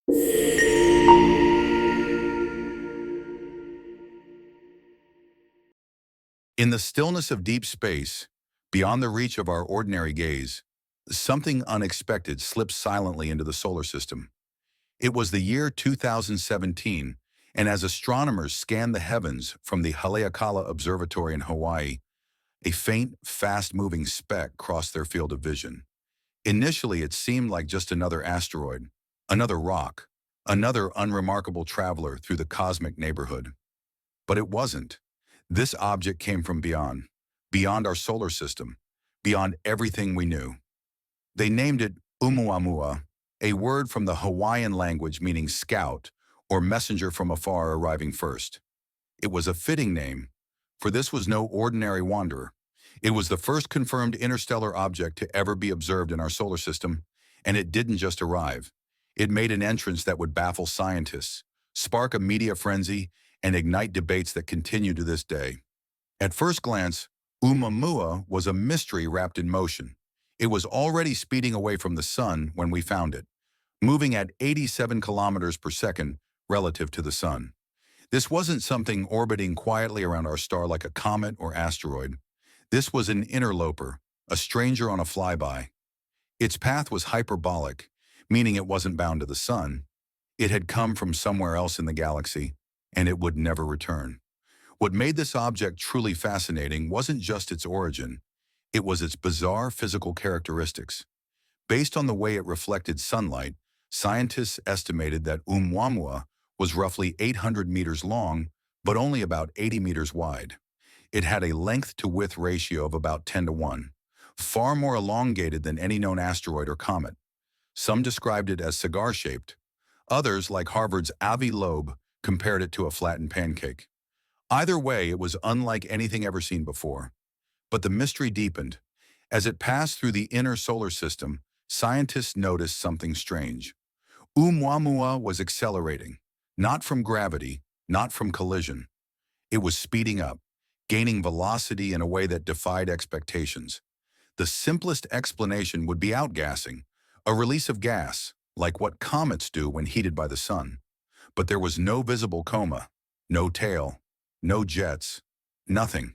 In the stillness of deep space, beyond the reach of our ordinary gaze, something unexpected slipped silently into the solar system. It was the year 2017, and as astronomers scanned the heavens from the Haleakala Observatory in Hawaii, a faint, fast-moving speck crossed their field of vision. Initially, it seemed like just another asteroid, another rock, another unremarkable traveler through the cosmic neighborhood. But it wasn't. This object came from beyond our solar system, beyond everything we knew. They named it Oumuamua, a word from the Hawaiian language meaning scout or messenger from afar arriving first. It was a fitting name, for this was no ordinary wanderer. It was the first confirmed interstellar object to ever be observed in our solar system, and it didn't just arrive. It made an entrance that would baffle scientists, spark a media frenzy, and ignite debates that continue to this day. At first glance, Oumuamua was a mystery wrapped in motion. It was already speeding away from the sun when we found it, moving at 87 kilometers per second relative to the sun. This wasn't something orbiting quietly around our star like a comet or asteroid. This was an interloper, a stranger on a flyby. Its path was hyperbolic, meaning it wasn't bound to the sun. It had come from somewhere else in the galaxy, and it would never return. What made this object truly fascinating wasn't just its origin, it was its bizarre physical characteristics. Based on the way it reflected sunlight, scientists estimated that Oumuamua was roughly 800 meters long, but only about 80 meters wide. It had a length-to-width ratio of about 10 to 1, far more elongated than any known asteroid or comet. Some described it as cigar-shaped. Others, like Harvard's Avi Loeb, compared it to a flattened pancake. Either way, it was unlike anything ever seen before. But the mystery deepened. As it passed through the inner solar system, scientists noticed something strange. Oumuamua was accelerating, not from gravity, not from collision. It was speeding up, gaining velocity in a way that defied expectations. The simplest explanation would be outgassing, a release of gas, like what comets do when heated by the sun. But there was no visible coma, no tail, no jets, nothing.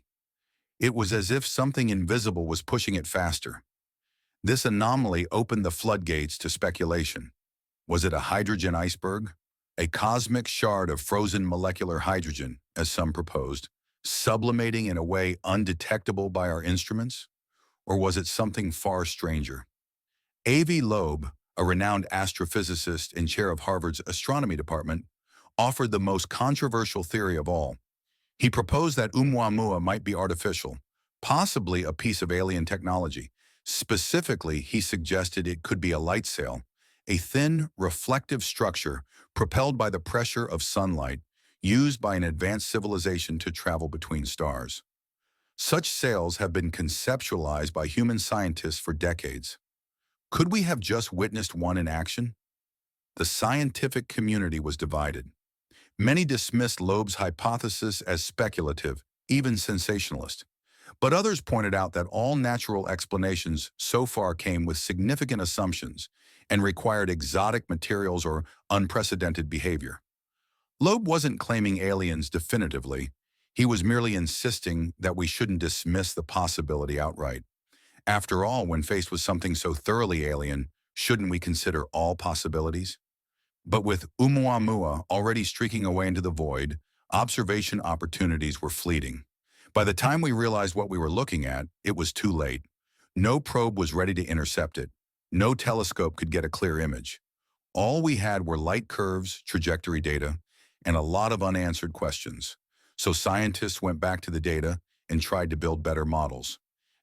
It was as if something invisible was pushing it faster. This anomaly opened the floodgates to speculation. Was it a hydrogen iceberg? A cosmic shard of frozen molecular hydrogen, as some proposed, sublimating in a way undetectable by our instruments? Or was it something far stranger? Avi Loeb, a renowned astrophysicist and chair of Harvard's astronomy department, offered the most controversial theory of all. He proposed that Oumuamua might be artificial, possibly a piece of alien technology. Specifically, he suggested it could be a light sail, a thin, reflective structure propelled by the pressure of sunlight, used by an advanced civilization to travel between stars. Such sails have been conceptualized by human scientists for decades. Could we have just witnessed one in action? The scientific community was divided. Many dismissed Loeb's hypothesis as speculative, even sensationalist. But others pointed out that all natural explanations so far came with significant assumptions and required exotic materials or unprecedented behavior. Loeb wasn't claiming aliens definitively. He was merely insisting that we shouldn't dismiss the possibility outright. After all, when faced with something so thoroughly alien, shouldn't we consider all possibilities? But with Oumuamua already streaking away into the void, observation opportunities were fleeting. By the time we realized what we were looking at, it was too late. No probe was ready to intercept it. No telescope could get a clear image. All we had were light curves, trajectory data, and a lot of unanswered questions. So scientists went back to the data and tried to build better models.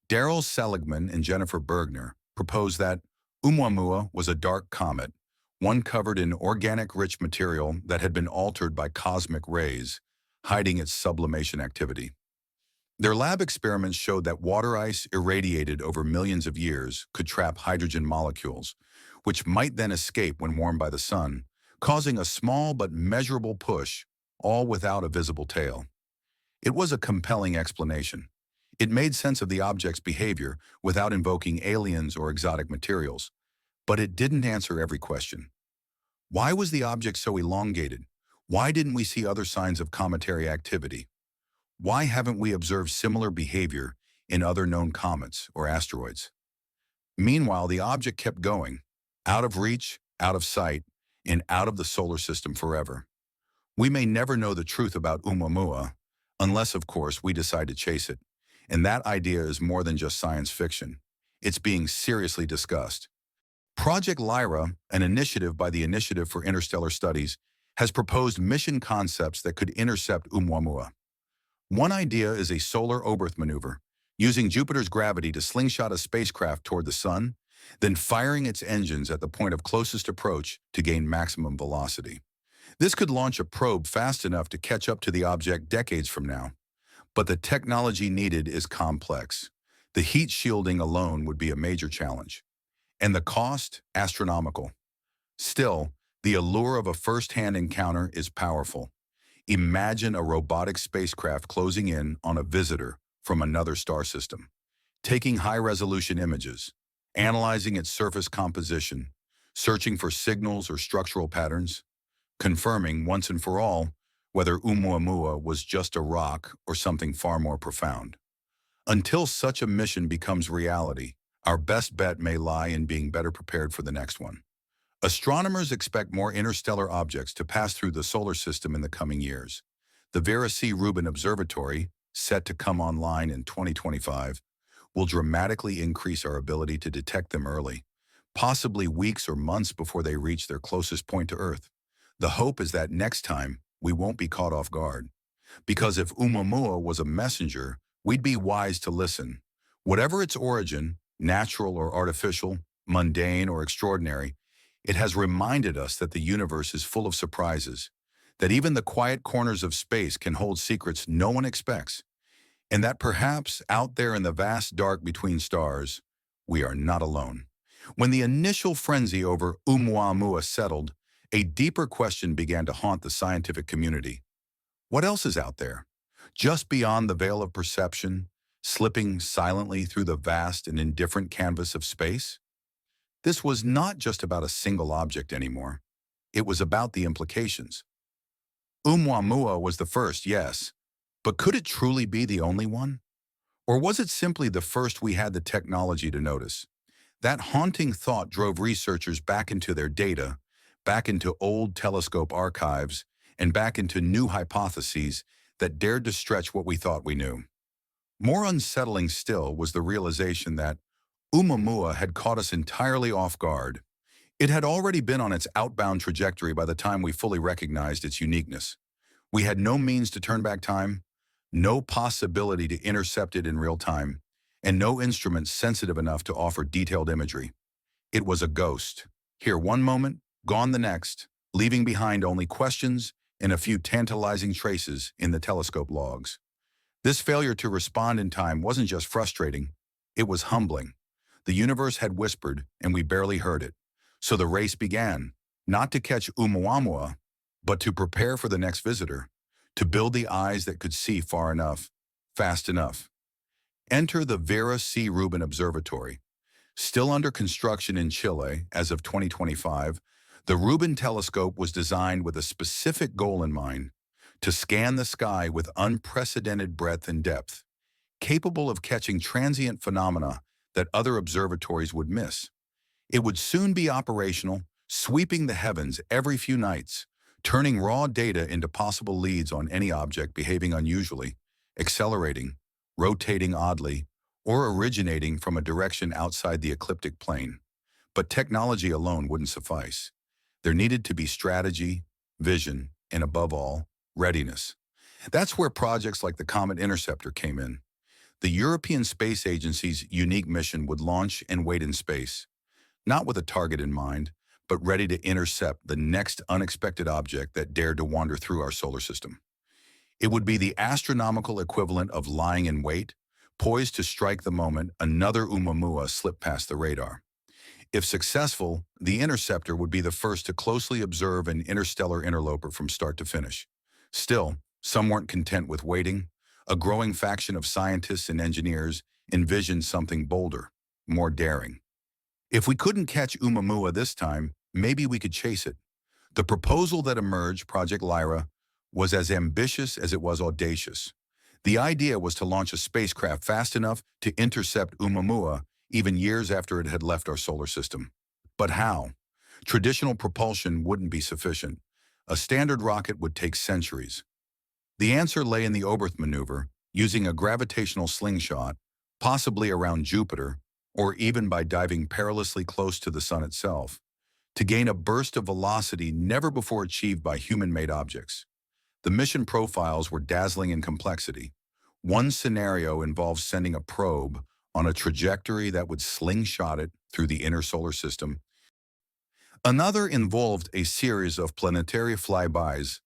Daryl Seligman and Jennifer Bergner proposed that Oumuamua was a dark comet, one covered in organic-rich material that had been altered by cosmic rays, hiding its sublimation activity. Their lab experiments showed that water ice irradiated over millions of years could trap hydrogen molecules, which might then escape when warmed by the sun, causing a small but measurable push, all without a visible tail. It was a compelling explanation. It made sense of the object's behavior without invoking aliens or exotic materials. But it didn't answer every question. Why was the object so elongated? Why didn't we see other signs of cometary activity? Why haven't we observed similar behavior in other known comets or asteroids? Meanwhile, the object kept going, out of reach, out of sight, and out of the solar system forever. We may never know the truth about Oumuamua, unless, of course, we decide to chase it. And that idea is more than just science fiction. It's being seriously discussed. Project Lyra, an initiative by the Initiative for Interstellar Studies, has proposed mission concepts that could intercept Oumuamua. One idea is a solar Oberth maneuver, using Jupiter's gravity to slingshot a spacecraft toward the Sun, then firing its engines at the point of closest approach to gain maximum velocity. This could launch a probe fast enough to catch up to the object decades from now. But the technology needed is complex. The heat shielding alone would be a major challenge. And the cost, astronomical. Still, the allure of a first-hand encounter is powerful. Imagine a robotic spacecraft closing in on a visitor from another star system, taking high-resolution images, analyzing its surface composition, searching for signals or structural patterns, confirming once and for all whether Oumuamua was just a rock or something far more profound. Until such a mission becomes reality, our best bet may lie in being better prepared for the next one. Astronomers expect more interstellar objects to pass through the solar system in the coming years. The Vera C. Rubin Observatory, set to come online in 2025, will dramatically increase our ability to detect them early, possibly weeks or months before they reach their closest point to Earth. The hope is that next time, we won't be caught off guard. Because if Oumuamua was a messenger, we'd be wise to listen. Whatever its origin, natural or artificial, mundane or extraordinary, it has reminded us that the universe is full of surprises, that even the quiet corners of space can hold secrets no one expects, and that perhaps out there in the vast dark between stars, we are not alone. When the initial frenzy over Oumuamua settled, a deeper question began to haunt the scientific community. What else is out there? Just beyond the veil of perception, slipping silently through the vast and indifferent canvas of space? This was not just about a single object anymore. It was about the implications. Oumuamua was the first, yes, but could it truly be the only one? Or was it simply the first we had the technology to notice? That haunting thought drove researchers back into their data, back into old telescope archives, and back into new hypotheses that dared to stretch what we thought we knew. More unsettling still was the realization that Oumuamua had caught us entirely off guard. It had already been on its outbound trajectory by the time we fully recognized its uniqueness. We had no means to turn back time, no possibility to intercept it in real time, and no instrument sensitive enough to offer detailed imagery. It was a ghost, here one moment, gone the next, leaving behind only questions and a few tantalizing traces in the telescope logs. This failure to respond in time wasn't just frustrating, it was humbling. The universe had whispered, and we barely heard it. So the race began, not to catch Oumuamua, but to prepare for the next visitor, to build the eyes that could see far enough, fast enough. Enter the Vera C. Rubin Observatory. Still under construction in Chile as of 2025, the Rubin telescope was designed with a specific goal in mind: to scan the sky with unprecedented breadth and depth, capable of catching transient phenomena that other observatories would miss. It would soon be operational, sweeping the heavens every few nights, turning raw data into possible leads on any object behaving unusually, accelerating, rotating oddly, or originating from a direction outside the ecliptic plane. But technology alone wouldn't suffice. There needed to be strategy, vision, and above all, readiness. That's where projects like the Comet Interceptor came in. The European Space Agency's unique mission would launch and wait in space, not with a target in mind, but ready to intercept the next unexpected object that dared to wander through our solar system. It would be the astronomical equivalent of lying in wait, poised to strike the moment another Oumuamua slipped past the radar. If successful, the interceptor would be the first to closely observe an interstellar interloper from start to finish. Still, some weren't content with waiting. A growing faction of scientists and engineers envisioned something bolder, more daring. If we couldn't catch Oumuamua this time, maybe we could chase it. The proposal that emerged, Project Lyra, was as ambitious as it was audacious. The idea was to launch a spacecraft fast enough to intercept Oumuamua even years after it had left our solar system. But how? Traditional propulsion wouldn't be sufficient. A standard rocket would take centuries. The answer lay in the Oberth maneuver, using a gravitational slingshot, possibly around Jupiter, or even by diving perilously close to the Sun itself, to gain a burst of velocity never before achieved by human-made objects. The mission profiles were dazzling in complexity. One scenario involved sending a probe on a trajectory that would slingshot it through the inner solar system. Another involved a series of planetary flybys,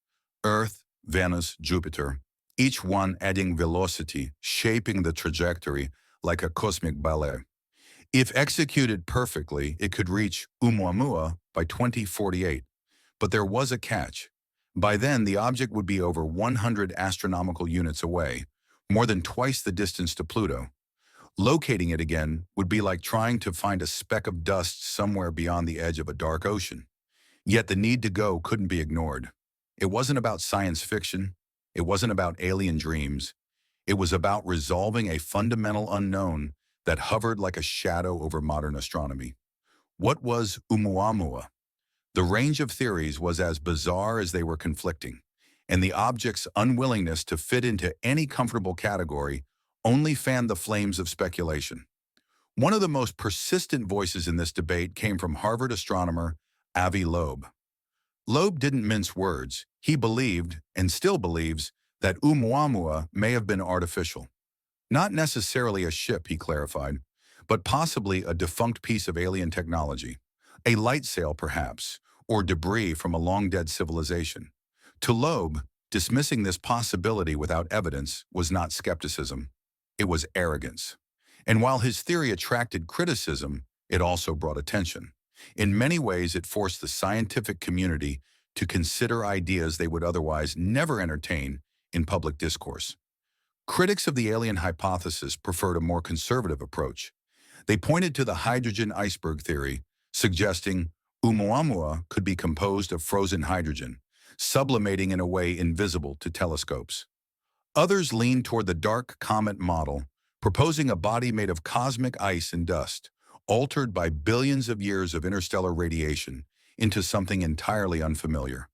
Earth, Venus, Jupiter, each one adding velocity, shaping the trajectory like a cosmic ballet. If executed perfectly, it could reach Oumuamua by 2048. But there was a catch. By then, the object would be over 100 astronomical units away, more than twice the distance to Pluto. Locating it again would be like trying to find a speck of dust somewhere beyond the edge of a dark ocean. Yet the need to go couldn't be ignored. It wasn't about science fiction. It wasn't about alien dreams. It was about resolving a fundamental unknown that hovered like a shadow over modern astronomy. What was Oumuamua? The range of theories was as bizarre as they were conflicting, and the object's unwillingness to fit into any comfortable category only fanned the flames of speculation. One of the most persistent voices in this debate came from Harvard astronomer Avi Loeb. Loeb didn't mince words. He believed, and still believes, that Oumuamua may have been artificial. Not necessarily a ship, he clarified, but possibly a defunct piece of alien technology. A light sail, perhaps, or debris from a long-dead civilization. To Loeb, dismissing this possibility without evidence was not skepticism. It was arrogance. And while his theory attracted criticism, it also brought attention. In many ways, it forced the scientific community to consider ideas they would otherwise never entertain in public discourse. Critics of the alien hypothesis preferred a more conservative approach. They pointed to the hydrogen iceberg theory, suggesting Oumuamua could be composed of frozen hydrogen, sublimating in a way invisible to telescopes. Others leaned toward the dark comet model, proposing a body made of cosmic ice and dust, altered by billions of years of interstellar radiation into something entirely unfamiliar.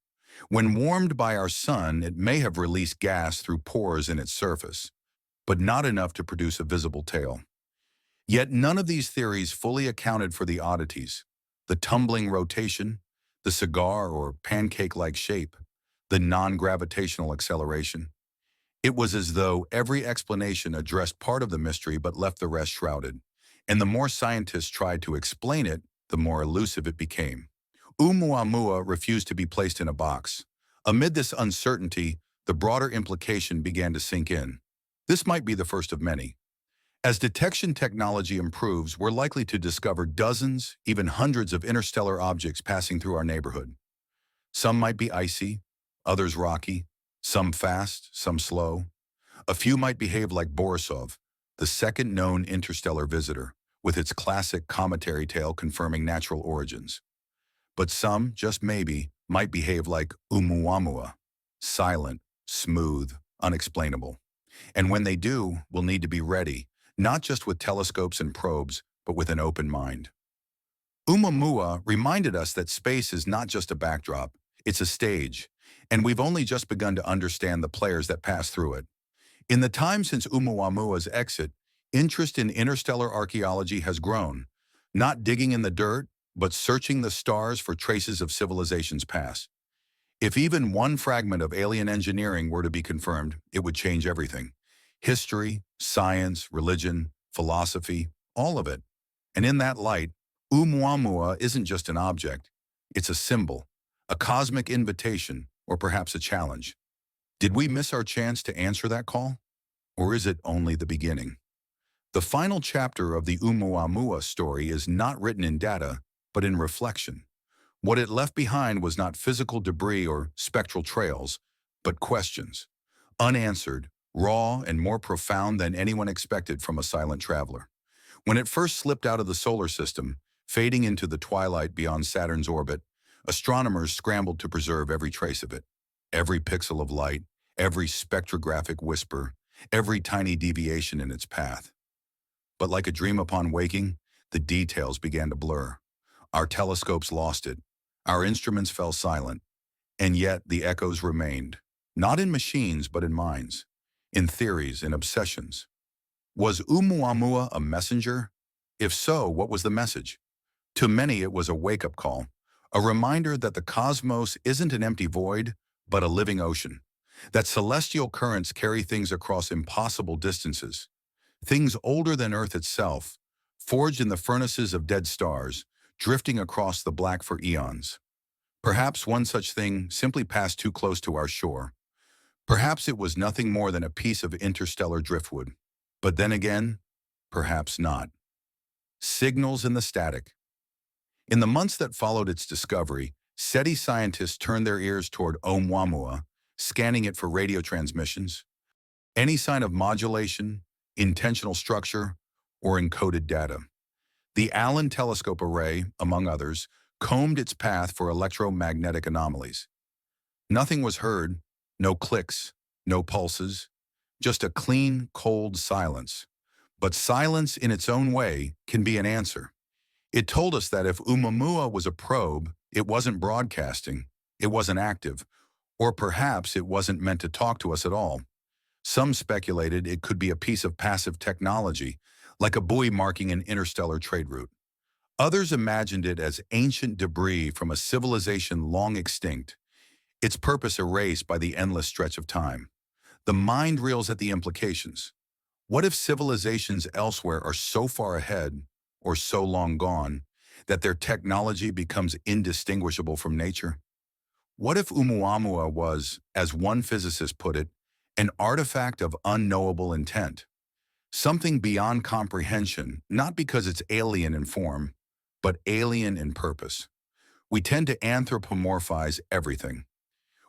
When warmed by our sun, it may have released gas through pores in its surface, but not enough to produce a visible tail. Yet none of these theories fully accounted for the oddities: the tumbling rotation, the cigar or pancake-like shape, the non-gravitational acceleration. It was as though every explanation addressed part of the mystery but left the rest shrouded. And the more scientists tried to explain it, the more elusive it became. Oumuamua refused to be placed in a box. Amid this uncertainty, the broader implication began to sink in. This might be the first of many. As detection technology improves, we're likely to discover dozens, even hundreds of interstellar objects passing through our neighborhood. Some might be icy, others rocky, some fast, some slow. A few might behave like Borisov, the second known interstellar visitor, with its classic cometary tail confirming natural origins. But some, just maybe, might behave like Oumuamua, silent, smooth, unexplainable. And when they do, we'll need to be ready, not just with telescopes and probes, but with an open mind. Oumuamua reminded us that space is not just a backdrop, it's a stage, and we've only just begun to understand the players that pass through it. In the time since Oumuamua's exit, interest in interstellar archaeology has grown, not digging in the dirt, but searching the stars for traces of civilization's past. If even one fragment of alien engineering were to be confirmed, it would change everything. History, science, religion, philosophy, all of it. And in that light, Oumuamua isn't just an object. It's a symbol, a cosmic invitation, or perhaps a challenge. Did we miss our chance to answer that call? Or is it only the beginning? The final chapter of the Oumuamua story is not written in data, but in reflection. What it left behind was not physical debris or spectral trails, but questions, unanswered, raw, and more profound than anyone expected from a silent traveler. When it first slipped out of the solar system, fading into the twilight beyond Saturn's orbit, Astronomers scrambled to preserve every trace of it, every pixel of light, every spectrographic whisper, every tiny deviation in its path. But like a dream upon waking, the details began to blur. Our telescopes lost it. Our instruments fell silent. And yet the echoes remained, not in machines but in minds, in theories, in obsessions. Was Oumuamua a messenger? If so, what was the message? To many it was a wake-up call, a reminder that the cosmos isn't an empty void, but a living ocean, that celestial currents carry things across impossible distances, things older than Earth itself, forged in the furnaces of dead stars, drifting across the black for eons. Perhaps one such thing simply passed too close to our shore. Perhaps it was nothing more than a piece of interstellar driftwood. But then again, perhaps not. Signals in the static. In the months that followed its discovery, SETI scientists turned their ears toward Oumuamua, scanning it for radio transmissions. Any sign of modulation, intentional structure, or encoded data. The Allen Telescope Array, among others, combed its path for electromagnetic anomalies. Nothing was heard, no clicks, no pulses, just a clean, cold silence. But silence in its own way can be an answer. It told us that if Oumuamua was a probe, it wasn't broadcasting, it wasn't active, or perhaps it wasn't meant to talk to us at all. Some speculated it could be a piece of passive technology, like a buoy marking an interstellar trade route. Others imagined it as ancient debris from a civilization long extinct, its purpose erased by the endless stretch of time. The mind reels at the implications. What if civilizations elsewhere are so far ahead, or so long gone, that their technology becomes indistinguishable from nature? What if Oumuamua was, as one physicist put it, an artifact of unknowable intent? Something beyond comprehension, not because it's alien in form, but alien in purpose. We tend to anthropomorphize everything.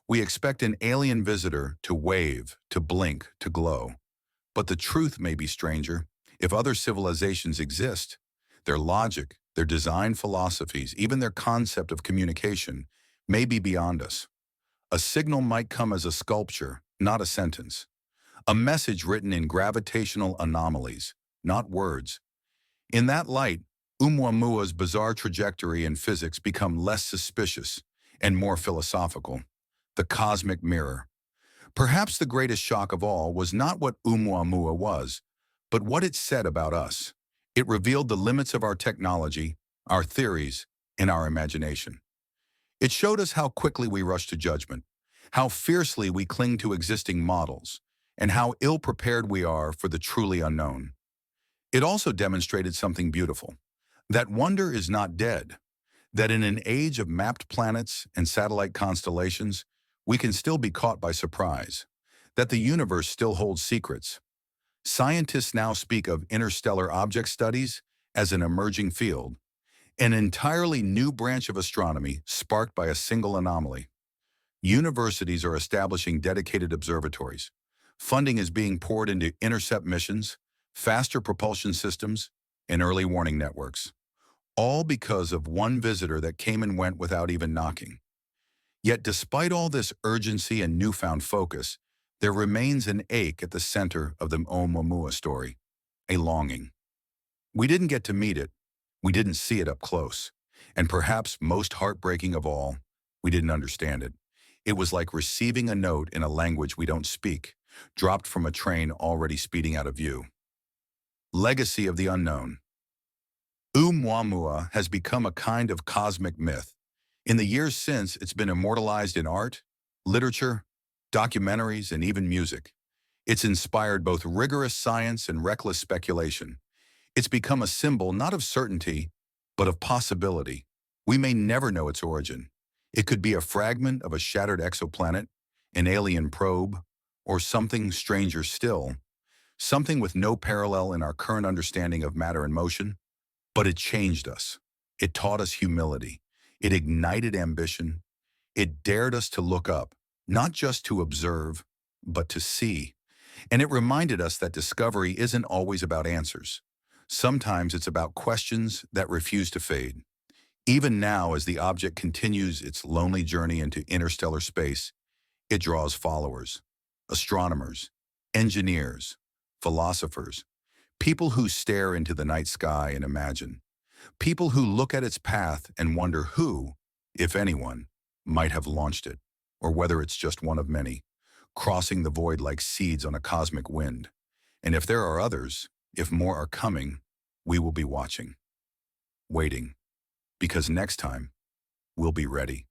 We expect an alien visitor to wave, to blink, to glow. But the truth may be stranger. If other civilizations exist, their logic, their design philosophies, even their concept of communication may be beyond us. A signal might come as a sculpture, not a sentence. A message written in gravitational anomalies, not words. In that light, Oumuamua's bizarre trajectory in physics become less suspicious and more philosophical. The cosmic mirror. Perhaps the greatest shock of all was not what Oumuamua was, but what it said about us. It revealed the limits of our technology, our theories, and our imagination. It showed us how quickly we rush to judgment, how fiercely we cling to existing models, and how ill-prepared we are for the truly unknown. It also demonstrated something beautiful, that wonder is not dead, that in an age of mapped planets and satellite constellations, we can still be caught by surprise, that the universe still holds secrets. Scientists now speak of interstellar object studies as an emerging field, an entirely new branch of astronomy sparked by a single anomaly. Universities are establishing dedicated observatories. Funding is being poured into intercept missions, faster propulsion systems, and early warning networks, all because of one visitor that came and went without even knocking. Yet despite all this urgency and newfound focus, there remains an ache at the center of the Oumuamua story, a longing. We didn't get to meet it, we didn't see it up close, and perhaps most heartbreaking of all, we didn't understand it. It was like receiving a note in a language we don't speak, dropped from a train already speeding out of view. Legacy of the unknown. Oumuamua has become a kind of cosmic myth. In the years since, it's been immortalized in art, literature, documentaries, and even music. It's inspired both rigorous science and reckless speculation. It's become a symbol not of certainty, but of possibility. We may never know its origin. It could be a fragment of a shattered exoplanet, an alien probe, or something stranger still, something with no parallel in our current understanding of matter and motion. But it changed us. It taught us humility. It ignited ambition. It dared us to look up, not just to observe, but to see. And it reminded us that discovery isn't always about answers. Sometimes it's about questions that refuse to fade. Even now, as the object continues its lonely journey into interstellar space, it draws followers, astronomers, engineers, philosophers, people who stare into the night sky and imagine, people who look at its path and wonder who, if anyone, might have launched it, or whether it's just one of many, crossing the void like seeds on a cosmic wind. And if there are others, if more are coming, we will be watching, waiting, because next time, we'll be ready.